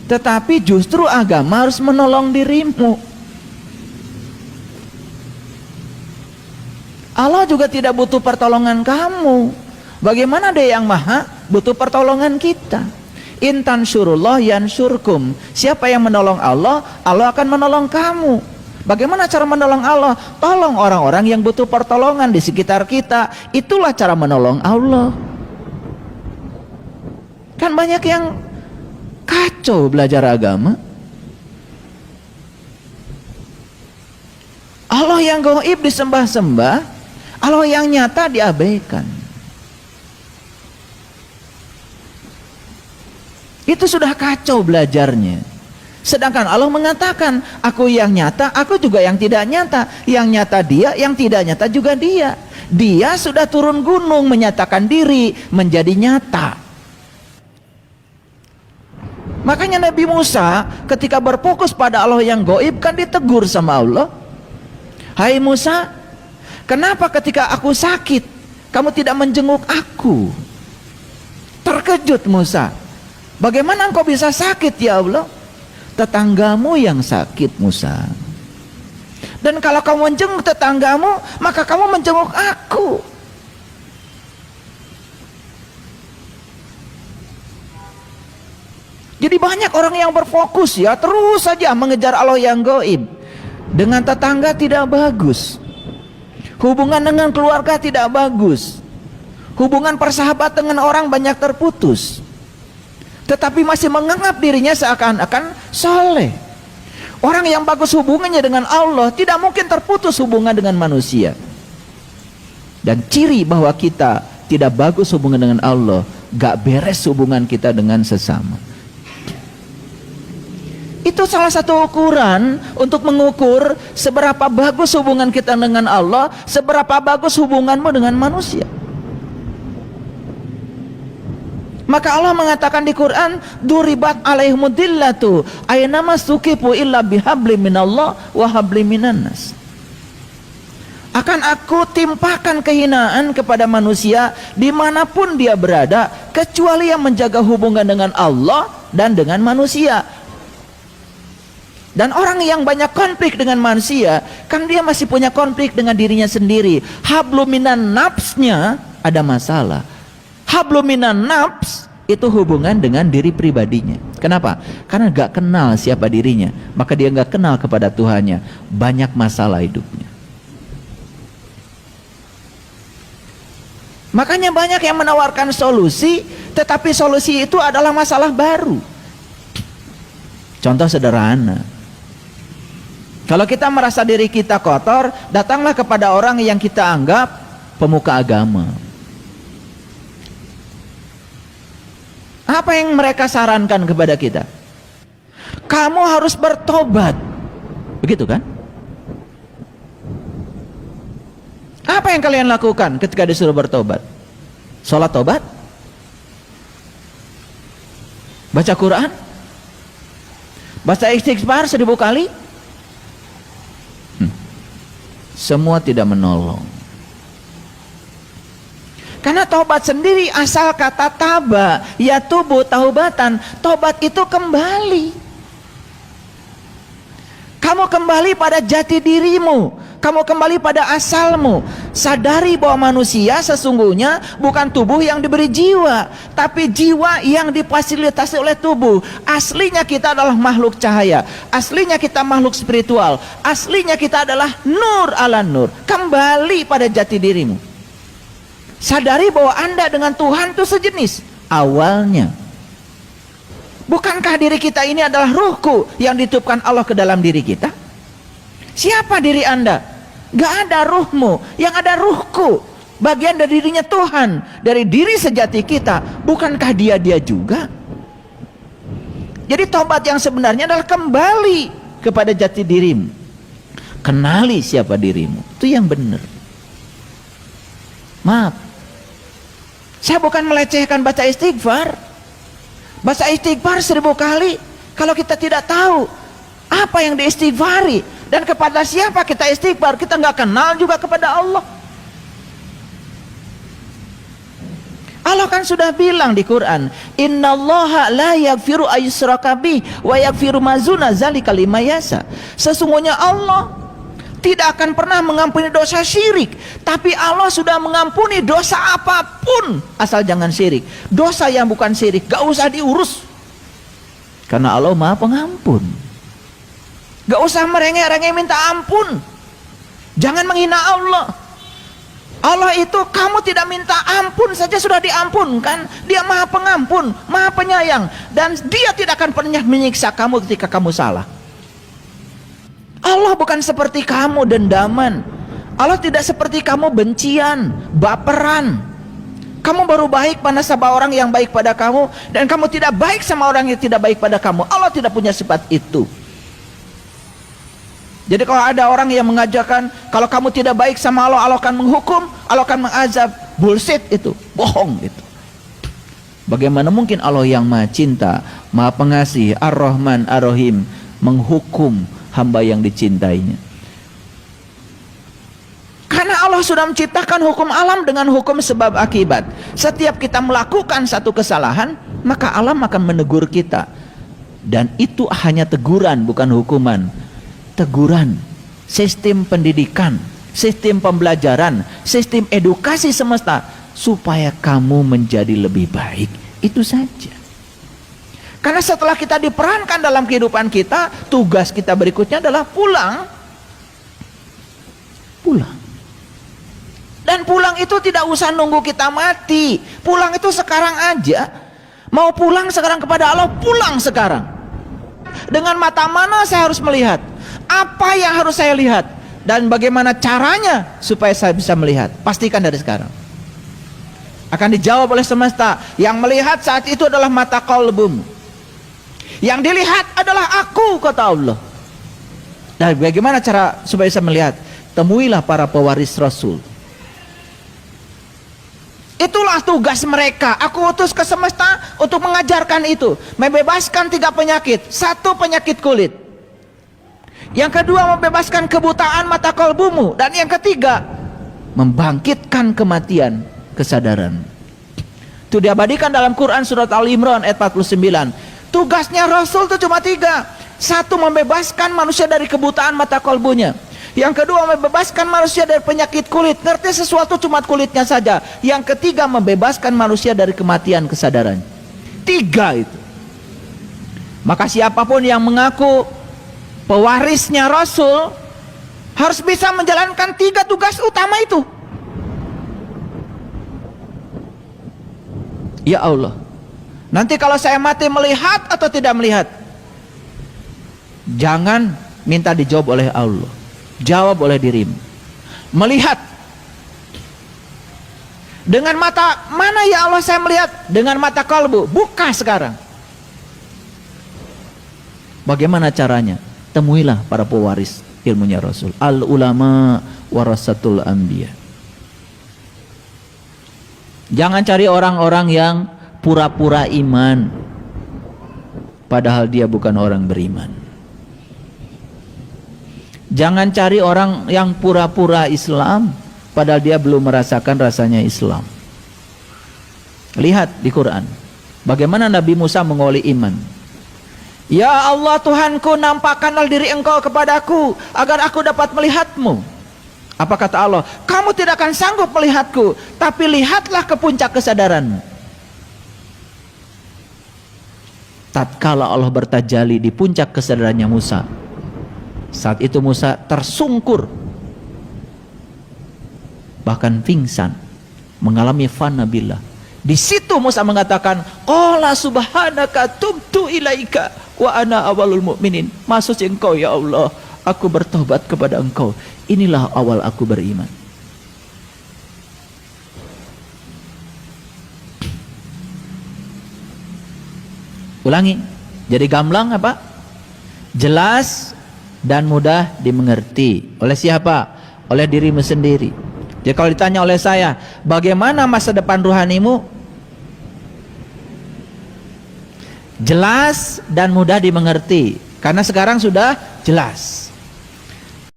Tetapi justru agama harus menolong dirimu. Allah juga tidak butuh pertolongan kamu. Bagaimana Dia yang maha butuh pertolongan kita? In tansurullah yansurkum. Siapa yang menolong Allah, Allah akan menolong kamu. Bagaimana cara menolong Allah? Tolong orang-orang yang butuh pertolongan di sekitar kita. Itulah cara menolong Allah. Kan banyak yang kacau belajar agama. Allah yang gaib disembah-sembah, Allah yang nyata diabaikan. Itu sudah kacau belajarnya. Sedangkan Allah mengatakan, aku yang nyata, aku juga yang tidak nyata. Yang nyata Dia, yang tidak nyata juga Dia. Dia sudah turun gunung menyatakan diri menjadi nyata. Makanya Nabi Musa ketika berfokus pada Allah yang gaib kan ditegur sama Allah. Hai Musa, kenapa ketika aku sakit kamu tidak menjenguk aku? Terkejut Musa. Bagaimana engkau bisa sakit ya Allah? Tetanggamu yang sakit Musa. Dan kalau kamu menjenguk tetanggamu, maka kamu menjenguk aku. Jadi banyak orang yang berfokus ya terus saja mengejar Allah yang gaib. Dengan tetangga tidak bagus. Hubungan dengan keluarga tidak bagus. Hubungan persahabatan dengan orang banyak terputus. Tetapi masih menganggap dirinya seakan-akan soleh. Orang yang bagus hubungannya dengan Allah tidak mungkin terputus hubungan dengan manusia. Dan ciri bahwa kita tidak bagus hubungan dengan Allah, gak beres hubungan kita dengan sesama. Itu salah satu ukuran untuk mengukur seberapa bagus hubungan kita dengan Allah, seberapa bagus hubunganmu dengan manusia. Maka Allah mengatakan di Quran, duribat alaihimudillatu aynama suqifu illa bihablim minallah wa hablim minannas. Akan aku timpakan kehinaan kepada manusia dimanapun dia berada, kecuali yang menjaga hubungan dengan Allah dan dengan manusia. Dan orang yang banyak konflik dengan manusia, kan dia masih punya konflik dengan dirinya sendiri. Habluminan nafsnya ada masalah. Habluminan nafs itu hubungan dengan diri pribadinya. Kenapa? Karena gak kenal siapa dirinya, maka dia gak kenal kepada Tuhannya. Banyak masalah hidupnya. Makanya banyak yang menawarkan solusi, tetapi solusi itu adalah masalah baru. Contoh sederhana. Kalau kita merasa diri kita kotor, datanglah kepada orang yang kita anggap pemuka agama. Apa yang mereka sarankan kepada kita? Kamu harus bertobat. Begitu kan? Apa yang kalian lakukan ketika disuruh bertobat? Sholat tobat? Baca Quran? Baca istighfar 1000 kali? Semua tidak menolong. Karena tobat sendiri asal kata taba, ya tubuh taubatan. Tobat itu kembali. Kamu kembali pada jati dirimu. Kamu kembali pada asalmu. Sadari bahwa manusia sesungguhnya bukan tubuh yang diberi jiwa, tapi jiwa yang difasilitasi oleh tubuh. Aslinya kita adalah makhluk cahaya. Aslinya kita makhluk spiritual. Aslinya kita adalah nur ala nur. Kembali pada jati dirimu. Sadari bahwa Anda dengan Tuhan itu sejenis awalnya. Bukankah diri kita ini adalah ruhku yang dititipkan Allah ke dalam diri kita? Siapa diri Anda? Gak ada ruhmu, yang ada ruhku. Bagian dari dirinya Tuhan, dari diri sejati kita. Bukankah dia juga? Jadi tobat yang sebenarnya adalah kembali kepada jati dirimu. Kenali siapa dirimu, itu yang benar. Maaf, saya bukan melecehkan baca istighfar. Baca istighfar 1000 kali. Kalau kita tidak tahu apa yang diistighfari dan kepada siapa kita istighfar, kita nggak kenal juga kepada Allah. Allah kan sudah bilang di Quran, innallaha la yaghfiru ayyushraka bih wa yaghfiru ma duna dzalika liman yasha. Sesungguhnya Allah tidak akan pernah mengampuni dosa syirik, tapi Allah sudah mengampuni dosa apapun asal jangan syirik. Dosa yang bukan syirik gak usah diurus, karena Allah Maha Pengampun. Gak usah merengek-rengek minta ampun. Jangan menghina Allah. Allah itu kamu tidak minta ampun saja sudah diampunkan. Dia Maha Pengampun, Maha Penyayang, dan Dia tidak akan pernah menyiksa kamu ketika kamu salah. Allah bukan seperti kamu dendaman. Allah tidak seperti kamu bencian, baperan. Kamu baru baik pada sama orang yang baik pada kamu, dan kamu tidak baik sama orang yang tidak baik pada kamu. Allah tidak punya sifat itu. Jadi kalau ada orang yang mengajarkan kalau kamu tidak baik sama Allah, Allah akan menghukum, Allah akan mengazab, bullshit itu, bohong itu. Bagaimana mungkin Allah yang Maha Cinta, Maha Pengasih, Ar-Rahman, Ar-Rahim menghukum hamba yang dicintainya? Karena Allah sudah menciptakan hukum alam dengan hukum sebab akibat. Setiap kita melakukan satu kesalahan, maka alam akan menegur kita. Dan itu hanya teguran, bukan hukuman. Teguran, sistem pendidikan, sistem pembelajaran, sistem edukasi semesta, supaya kamu menjadi lebih baik. Itu saja. Karena setelah kita diperankan dalam kehidupan kita, tugas kita berikutnya adalah pulang. Pulang. Dan pulang itu tidak usah nunggu kita mati. Pulang itu sekarang aja. Mau pulang sekarang kepada Allah, pulang sekarang. Dengan mata mana saya harus melihat? Apa yang harus saya lihat? Dan bagaimana caranya supaya saya bisa melihat? Pastikan dari sekarang. Akan dijawab oleh semesta. Yang melihat saat itu adalah mata qalbumu. Yang dilihat adalah aku, kata Allah. Dan bagaimana cara supaya saya melihat? Temuilah para pewaris Rasul. Itulah tugas mereka. Aku utus ke semesta untuk mengajarkan itu. Membebaskan 3 penyakit. 1 penyakit kulit. Yang kedua, membebaskan kebutaan mata kalbumu. Dan yang ketiga, membangkitkan kematian kesadaran. Itu diabadikan dalam Quran surat Al-Imran ayat 49. Tugasnya Rasul itu cuma 3. 1, membebaskan manusia dari kebutaan mata kalbunya. Yang kedua, membebaskan manusia dari penyakit kulit. Ngerti sesuatu cuma kulitnya saja. Yang ketiga, membebaskan manusia dari kematian kesadaran. 3 itu. Maka siapapun yang mengaku pewarisnya Rasul harus bisa menjalankan 3 tugas utama itu. Ya Allah, nanti kalau saya mati melihat atau tidak melihat? Jangan minta dijawab oleh Allah, jawab oleh dirimu. Melihat. Dengan mata mana ya Allah saya melihat? Dengan mata kalbu. Buka sekarang. Bagaimana caranya? Temuilah para pewaris ilmunya Rasul. Al ulama warasatul anbiya. Jangan cari orang-orang yang pura-pura iman, padahal dia bukan orang beriman. Jangan cari orang yang pura-pura Islam, padahal dia belum merasakan rasanya Islam. Lihat di Quran, bagaimana Nabi Musa mengoli iman. Ya Allah Tuhanku, nampakkanlah diri Engkau kepadaku agar aku dapat melihatmu. Apa kata Allah? Kamu tidak akan sanggup melihatku, tapi lihatlah ke puncak kesadaranmu. Tatkala Allah bertajalli di puncak kesadarannya Musa, saat itu Musa tersungkur, bahkan pingsan, mengalami fana billah. Di situ Musa mengatakan, qala subhanaka tubtu ilaika wa ana awalul mu'minin. Maksudnya Engkau ya Allah, aku bertobat kepada Engkau. Inilah awal aku beriman. Ulangi. Jadi gamblang apa? Jelas dan mudah dimengerti. Oleh siapa? Oleh dirimu sendiri. Jadi kalau ditanya oleh saya, bagaimana masa depan ruhanimu? Jelas dan mudah dimengerti. Karena sekarang sudah jelas.